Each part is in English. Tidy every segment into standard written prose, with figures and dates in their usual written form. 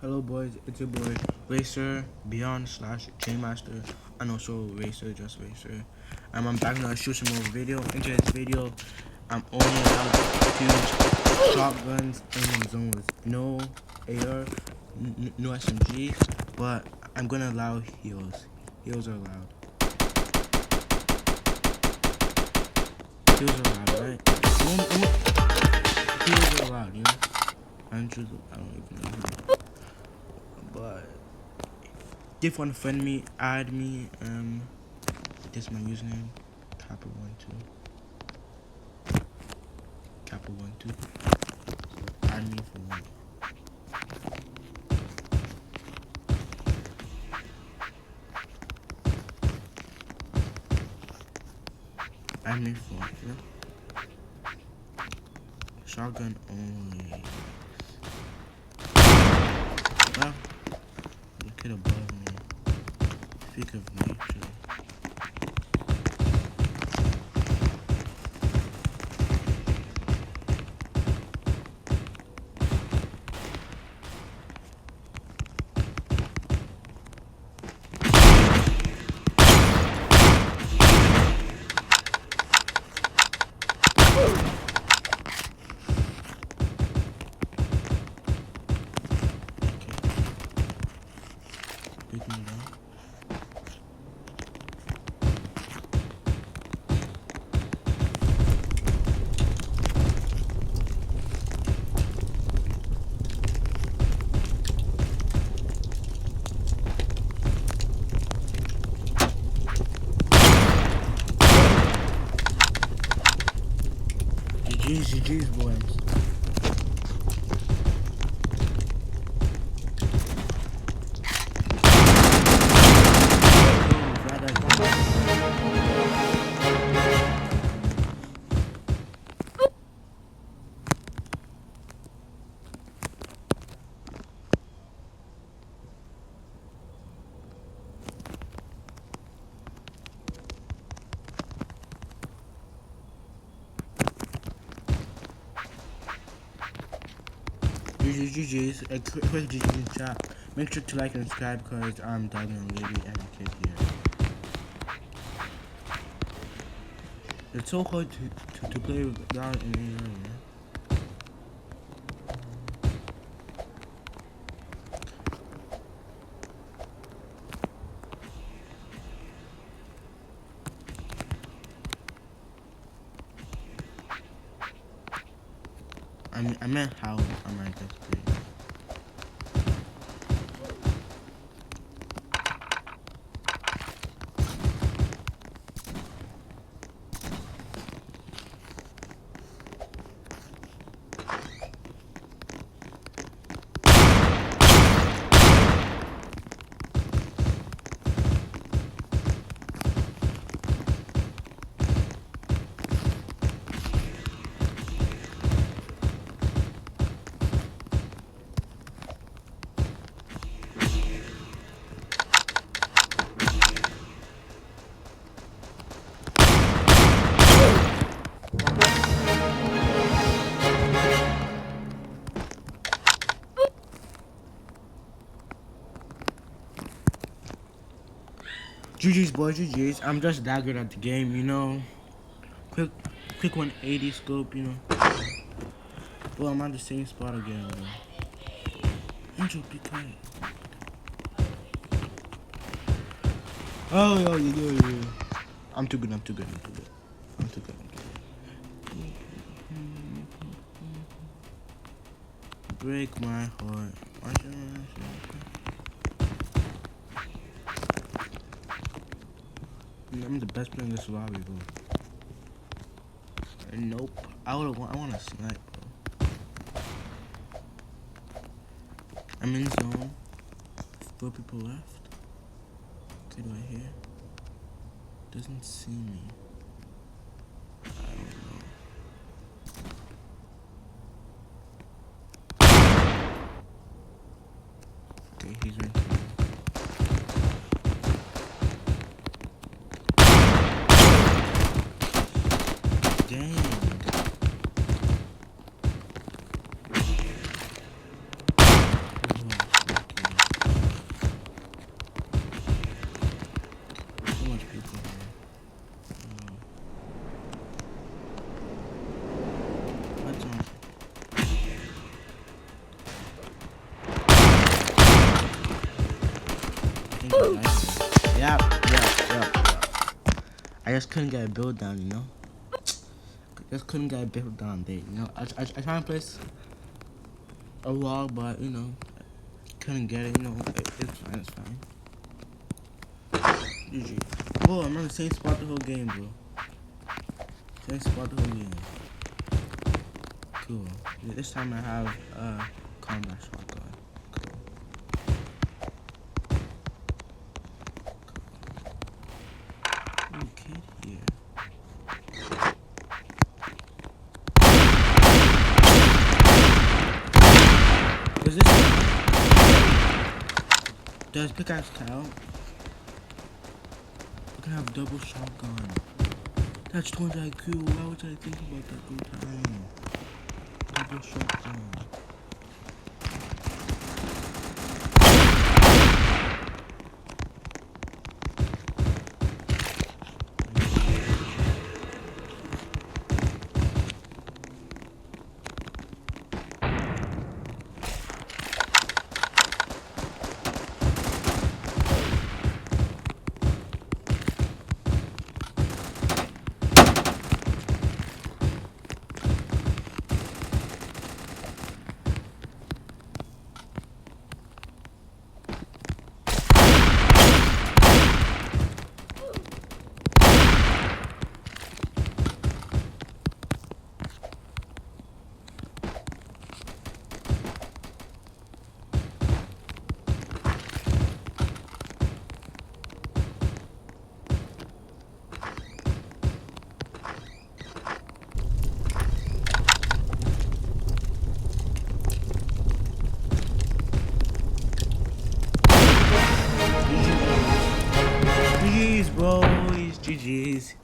Hello boys, it's your boy Racer Beyond slash Chainmaster, and also Racer, just Racer. I'm back on a shoot some more video. Into this video, I'm only allowed to use shotguns in the zone with no AR, no SMG, but I'm gonna allow heals. Heals are allowed. Heals are allowed, right? Heals are allowed, you know? I don't even know. But if you want to friend me, add me. This is my username, Kappa12. Kappa12. So add me for one. Add me for one, Shotgun only. Well, the kid above me. Speak of nature. Pick me down. GG's, boys. GG's, a quick GG in chat. Make sure to like and subscribe because I'm dogging a lady and a kid here. It's so hard to play without an AI, man. I meant how am I just playing. GG's, boys, GG's. I'm just that good at the game, you know. Quick 180 scope, you know. Well, I'm at the same spot again, though. Angel, be quiet. Oh, yo, yo. I'm too good. I'm too good. Break my heart. I'm the best player in this lobby, bro. Nope. I want to snipe, bro. I'm in zone. 4 people left. Kid right here. Doesn't see me. I don't know. Okay, he's right here. Dang. Yep. I just couldn't get a build down, you know. Just couldn't get a build down there, you know. I tried to place a wall, but you know, couldn't get it. You know, it's fine. It's fine. GG. Whoa, I'm on the same spot the whole game, bro. Same spot the whole game. Cool. This time I have combat shotgun. Cool. Okay, here. Does this count? Does pickaxe count? I can have double shotgun. That's 20 IQ. Why was I thinking about that good time? Double shotgun. GG's.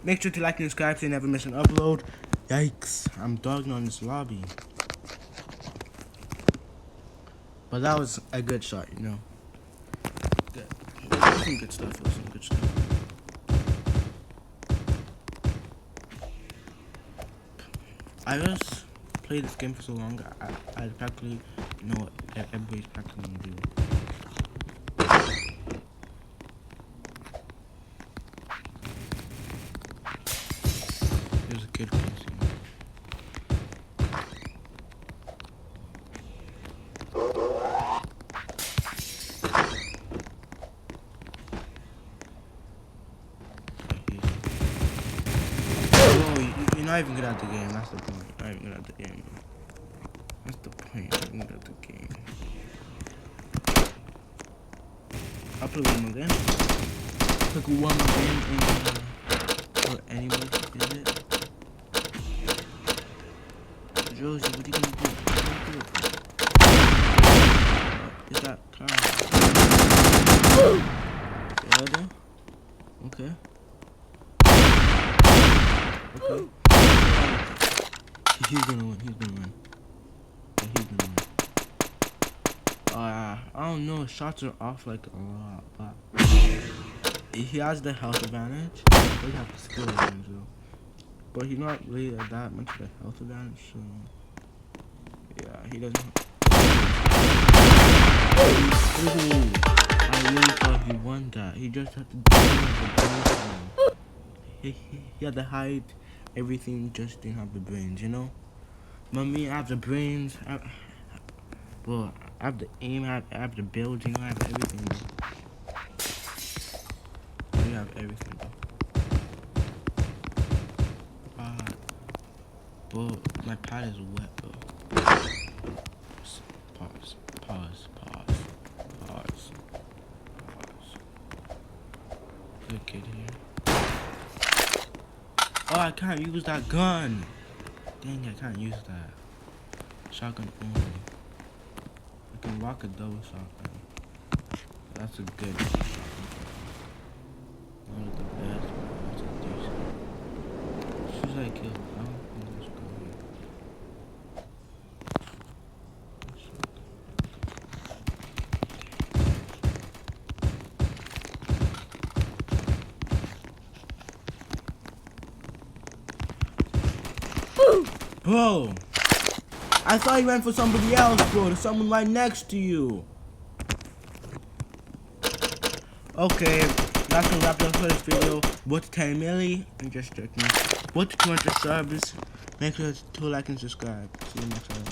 Make sure to like and subscribe so you never miss an upload. Yikes, I'm dogging on this lobby. But that was a good shot, you know. Good. Some good stuff. Some good stuff. I just played this game for so long. I practically know what everybody's practically gonna do. There's a kid close. You're not even good at the game. That's the point. You're not even good at the game. That's the point. You're not even good at the game. I'll play one more game. Click one more game for anyone to visit. Josie, what are you gonna do? What are you gonna do? Is that car? Yeah, okay. Okay. He's gonna win. He's gonna win. Yeah, he's gonna win. I don't know. Shots are off like a lot, but he has the health advantage. He has the skill advantage though. But he's not really that much of a health advantage, so yeah, he doesn't. Ooh, I really thought he won that. He just had to do it. He had the height, everything, just didn't have the brains, you know? But me, I have the brains, I have the aim, I have the build, you know, I have everything, bro. You have everything, bro. Bro, my pad is wet, bro. Pause. Good kid here. Oh, I can't use that gun. Dang, I can't use that. Shotgun only. I can rock a double shotgun. That's a good shotgun. One of the best, but that's a decent. As soon as I kill, I don't think let's go here. Bro, I thought you went for somebody else, bro. There's someone right next to you. Okay, that's gonna wrap it up for this video. What to 10 milli? I'm just joking. What to 200 subs? Make sure to like and subscribe. See you next time.